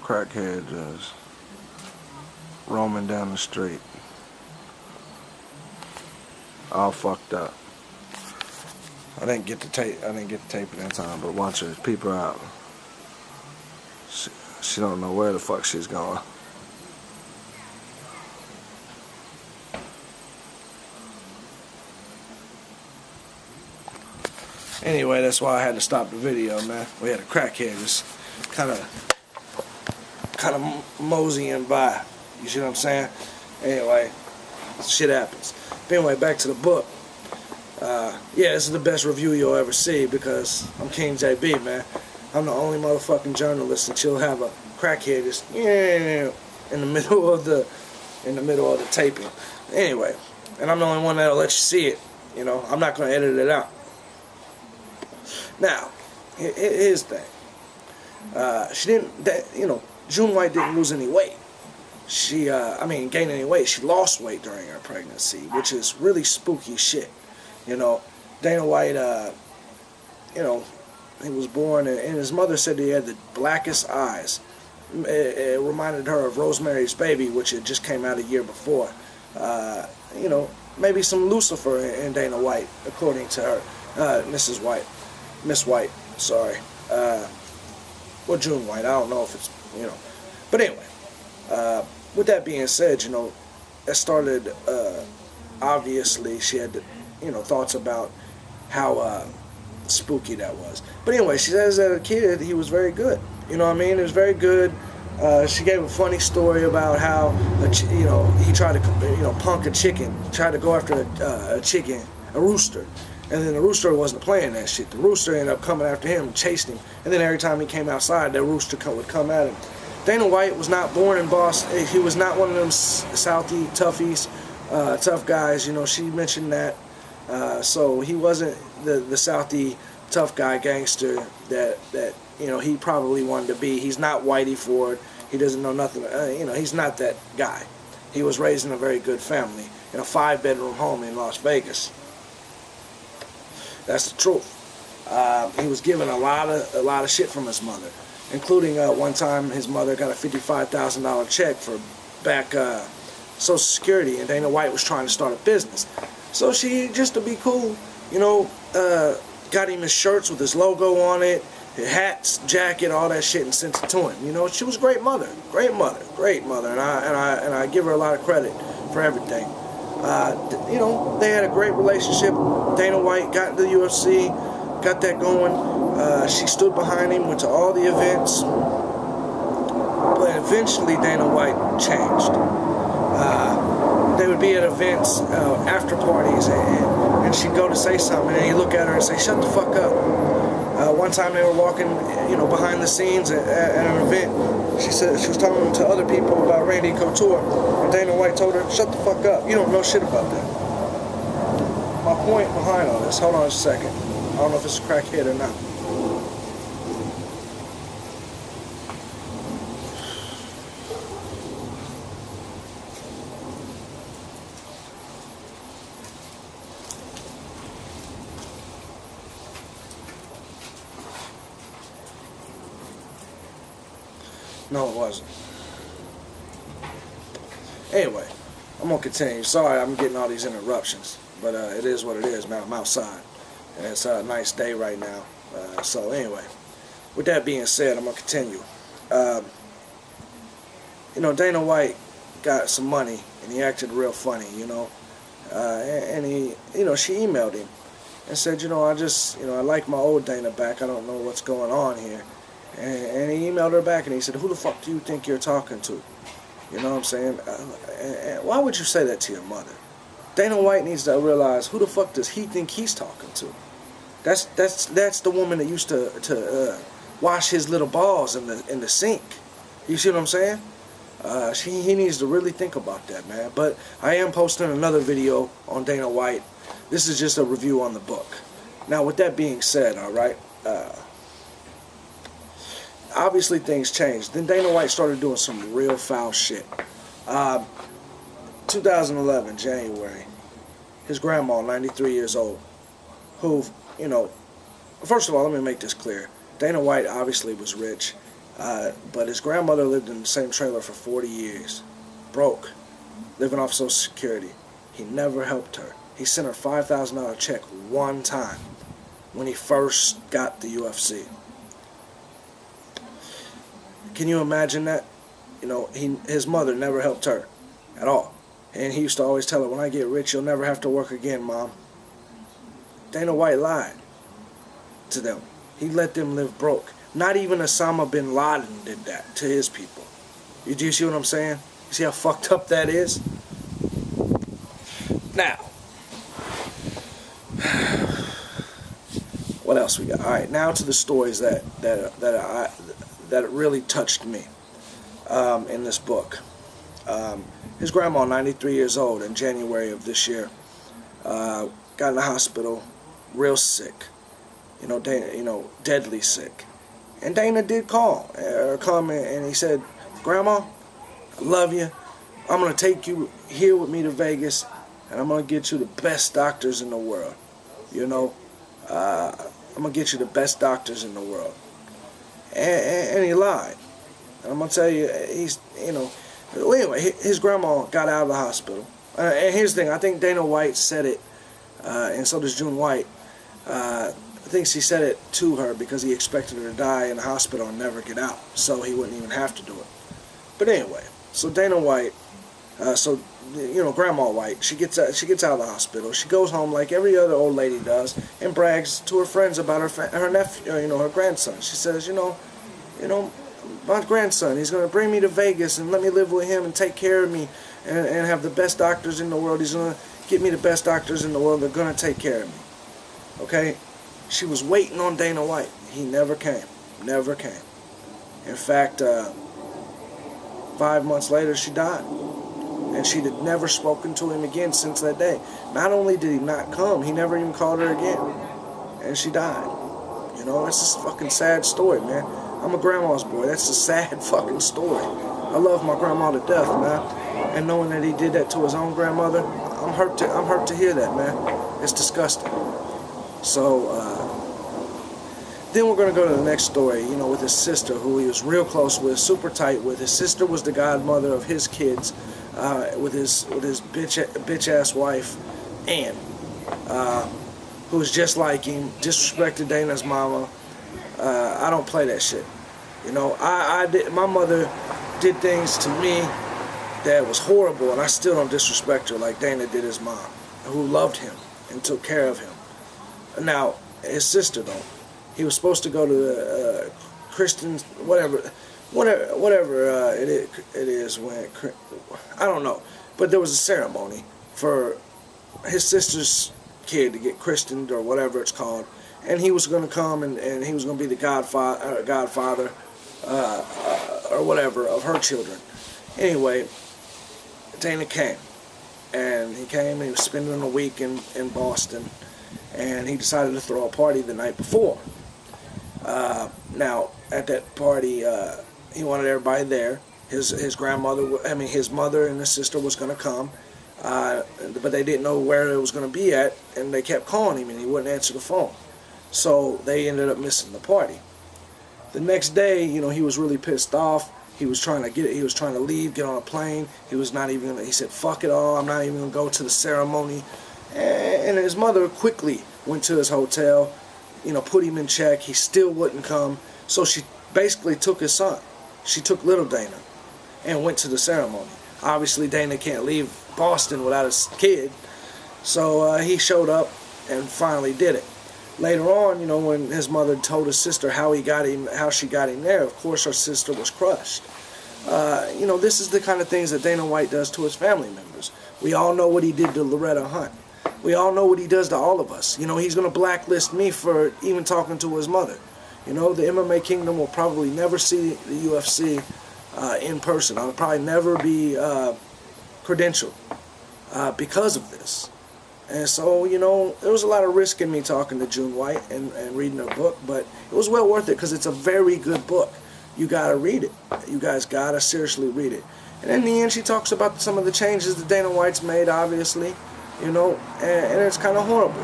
crackhead just roaming down the street, all fucked up. I didn't get to tape it in time, but watch her peep her out. She don't know where the fuck she's going. Anyway, that's why I had to stop the video, man. We had a crackhead just kind of moseying by. You see what I'm saying? Anyway, shit happens. But anyway, back to the book. Yeah, this is the best review you'll ever see because I'm King JB, man. I'm the only motherfucking journalist that you'll have a crackhead just in the middle of the taping. Anyway, and I'm the only one that'll let you see it. You know, I'm not gonna edit it out. Now, here's the thing. June White didn't lose any weight. She, gain any weight. She lost weight during her pregnancy, which is really spooky shit. You know, Dana White, he was born, and his mother said he had the blackest eyes. It reminded her of Rosemary's Baby, which had just came out a year before. Maybe some Lucifer in Dana White, according to her, Mrs. White. Miss White, sorry. Or June White, I don't know if it's, But anyway, with that being said, that started, obviously, she had, thoughts about how spooky that was. But anyway, she says that as a kid, he was very good. You know what I mean? It was very good. She gave a funny story about how, he tried to, punk a chicken, tried to go after a chicken, a rooster. And then the rooster wasn't playing that shit. The rooster ended up coming after him, chasing him. And then every time he came outside, that rooster would come at him. Dana White was not born in Boston. He was not one of them Southie toughies, tough guys. She mentioned that. So he wasn't the Southie tough guy gangster that he probably wanted to be. He's not Whitey Ford. He doesn't know nothing. He's not that guy. He was raised in a very good family in a 5-bedroom home in Las Vegas. That's the truth. He was given a lot of shit from his mother, including one time his mother got a $55,000 check for back Social Security, and Dana White was trying to start a business. So she, just to be cool, got him his shirts with his logo on it, his hats, jacket, all that shit, and sent it to him. She was a great mother, and I give her a lot of credit for everything. They had a great relationship. Dana White got into the UFC, got that going. She stood behind him, went to all the events. But eventually Dana White changed. They would be at events, after parties, and she'd go to say something, and he'd look at her and say, "Shut the fuck up." One time they were walking, behind the scenes at an event. She said she was talking to other people about Randy Couture, and Dana White told her, "Shut the fuck up. You don't know shit about that." My point behind all this, hold on a second. I don't know if it's a crackhead or not. No, it wasn't. Anyway, I'm going to continue. Sorry, I'm getting all these interruptions. But it is what it is, man. I'm outside. And it's a nice day right now. So anyway, with that being said, I'm going to continue. Dana White got some money, and he acted real funny, and he, she emailed him and said, I like my old Dana back. I don't know what's going on here. And he emailed her back, and he said, "Who the fuck do you think you're talking to?" You know what I'm saying? Why would you say that to your mother? Dana White needs to realize, who the fuck does he think he's talking to? That's the woman that used to wash his little balls in the sink. You see what I'm saying? He needs to really think about that, man. But I am posting another video on Dana White. This is just a review on the book. Now, with that being said, all right. Obviously things changed. Then Dana White started doing some real foul shit. 2011, January, his grandma, 93 years old, who, first of all, let me make this clear. Dana White obviously was rich, But his grandmother lived in the same trailer for 40 years, broke, living off Social Security. He never helped her. He sent her $5,000 check one time when he first got the UFC. Can you imagine that? You know, his mother never helped her at all. And he used to always tell her, when I get rich, you'll never have to work again, Mom. Dana White lied to them. He let them live broke. Not even Osama bin Laden did that to his people. Do you see what I'm saying? You see how fucked up that is? Now, what else we got? All right, now to the stories that really touched me in this book. His grandma, 93 years old, in January of this year, got in the hospital, real sick. Dana, deadly sick. And Dana did come and he said, Grandma, I love you. I'm going to take you here with me to Vegas, and I'm going to get you the best doctors in the world. I'm going to get you the best doctors in the world. And he lied. And I'm going to tell you, anyway, his grandma got out of the hospital. And here's the thing, I think Dana White said it, and so does June White. I think he said it to her because he expected her to die in the hospital and never get out, so he wouldn't even have to do it. But anyway, so Dana White, Grandma White, she gets out of the hospital. She goes home like every other old lady does and brags to her friends about her nephew, her grandson. She says, my grandson, he's going to bring me to Vegas and let me live with him and take care of me and have the best doctors in the world. He's going to get me the best doctors in the world. They're going to take care of me. Okay? She was waiting on Dana White. He never came. Never came. In fact, 5 months later, she died. And she had never spoken to him again since that day. Not only did he not come, he never even called her again. And she died. That's a fucking sad story, man. I'm a grandma's boy. That's a sad fucking story. I love my grandma to death, man. And knowing that he did that to his own grandmother, I'm hurt to hear that, man. It's disgusting. So, then we're going to go to the next story, with his sister, who he was real close with, super tight with. His sister was the godmother of his kids, with his bitch-ass wife, Ann, who was just like him, disrespected Dana's mama. I don't play that shit. My mother did things to me that was horrible, and I still don't disrespect her like Dana did his mom, who loved him and took care of him. Now, his sister, though, he was supposed to go to the Christian, whatever it is when, I don't know, but there was a ceremony for his sister's kid to get christened or whatever it's called, and he was going to come and he was going to be the godfather or whatever of her children. Anyway, Dana came, and he was spending a week in Boston, and he decided to throw a party the night before. Now, at that party, he wanted everybody there. His mother and his sister was going to come, but they didn't know where it was going to be at, and they kept calling him, and he wouldn't answer the phone. So they ended up missing the party. The next day, he was really pissed off. He was trying to leave, get on a plane. He said, fuck it all, I'm not even going to go to the ceremony. And his mother quickly went to his hotel, put him in check. He still wouldn't come. So she basically took his son. She took little Dana and went to the ceremony. Obviously, Dana can't leave Boston without his kid. So he showed up and finally did it. Later on, when his mother told his sister how she got him there, of course her sister was crushed. This is the kind of things that Dana White does to his family members. We all know what he did to Loretta Hunt. We all know what he does to all of us. He's going to blacklist me for even talking to his mother. The MMA Kingdom will probably never see the UFC in person. I'll probably never be credentialed because of this. And so, there was a lot of risk in me talking to June White and reading her book, but it was well worth it because it's a very good book. You got to read it. You guys got to seriously read it. And in the end, she talks about some of the changes that Dana White's made, obviously, and it's kind of horrible.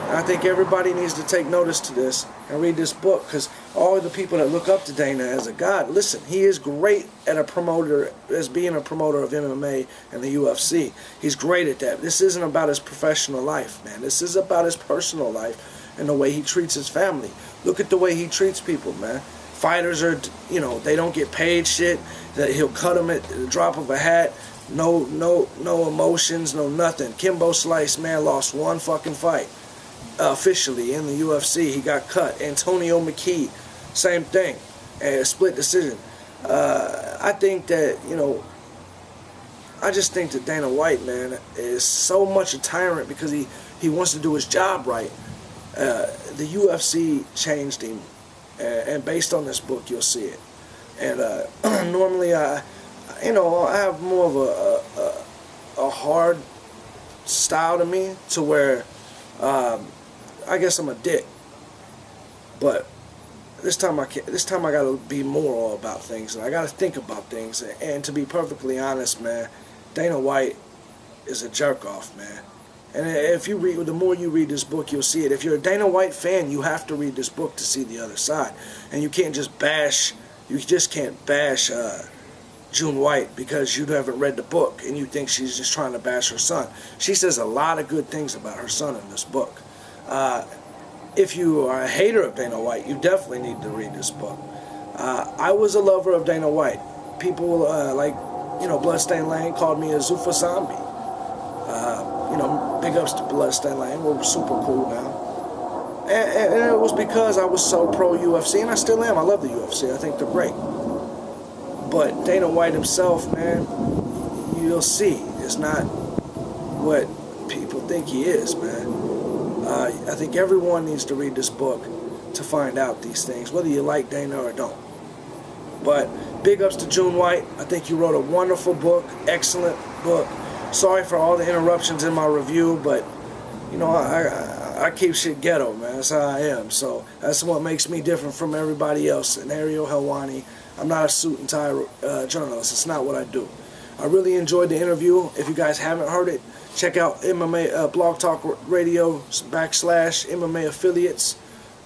And I think everybody needs to take notice to this and read this book, because all the people that look up to Dana as a god, listen, he is great at as being a promoter of MMA and the UFC. He's great at that. This isn't about his professional life, man. This is about his personal life and the way he treats his family. Look at the way he treats people, man. Fighters are, you know, they don't get paid shit. That he'll cut them at the drop of a hat. No emotions, no nothing. Kimbo Slice, man, lost one fucking fight. Officially in the UFC, he got cut. Antonio McKee, same thing, a split decision. I think that, you know, I just think that Dana White, man, is so much a tyrant because he wants to do his job right. The UFC changed him, and based on this book, you'll see it. And normally, I have more of a hard style to me, to where I guess I'm a dick. But this time I gotta be moral about things, and I gotta think about things. And to be perfectly honest, man, Dana White is a jerk off, man. And if you read, the more you read this book, you'll see it. If you're a Dana White fan, you have to read this book to see the other side. And you can't just bash. You just can't bash June White because you haven't read the book and you think she's just trying to bash her son. She says a lot of good things about her son in this book. If you are a hater of Dana White, you definitely need to read this book. I was a lover of Dana White. People like, Bloodstained Lane called me a Zuffa zombie. Big ups to Bloodstained Lane. We're super cool now. And it was because I was so pro-UFC, and I still am. I love the UFC. I think they're great. But Dana White himself, man, you'll see, is not what people think he is, man. I think everyone needs to read this book to find out these things, whether you like Dana or don't. But big ups to June White. I think you wrote a wonderful book, excellent book. Sorry for all the interruptions in my review, but, I keep shit ghetto, man. That's how I am. So that's what makes me different from everybody else. And Ariel Helwani, I'm not a suit and tie journalist. It's not what I do. I really enjoyed the interview. If you guys haven't heard it, check out MMA Blog Talk Radio / MMA affiliates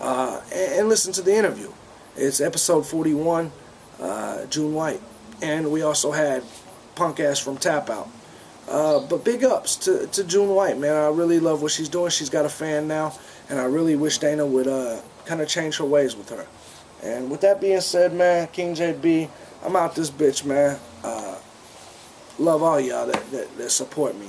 and listen to the interview. It's episode 41, June White. And we also had Punk Ass from Tap Out. But big ups to June White, man. I really love what she's doing. She's got a fan now, and I really wish Dana would kind of change her ways with her. And with that being said, man, King JB, I'm out this bitch, man. Love all y'all that support me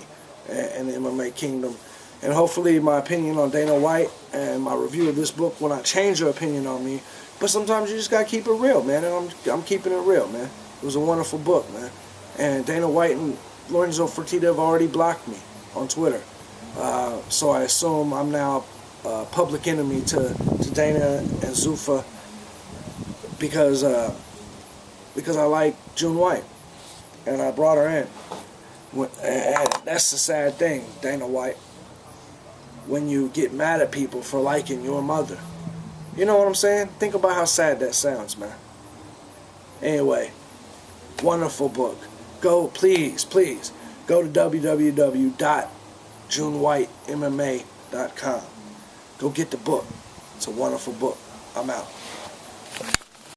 in the MMA kingdom. And hopefully my opinion on Dana White and my review of this book will not change your opinion on me. But sometimes you just got to keep it real, man. And I'm keeping it real, man. It was a wonderful book, man. And Dana White and Lorenzo Fertitta have already blocked me on Twitter. So I assume I'm now a public enemy to Dana and Zuffa because I like June White. And I brought her in. And that's the sad thing, Dana White. When you get mad at people for liking your mother. You know what I'm saying? Think about how sad that sounds, man. Anyway, wonderful book. Go, please, go to www.junewhitemma.com. Go get the book. It's a wonderful book. I'm out.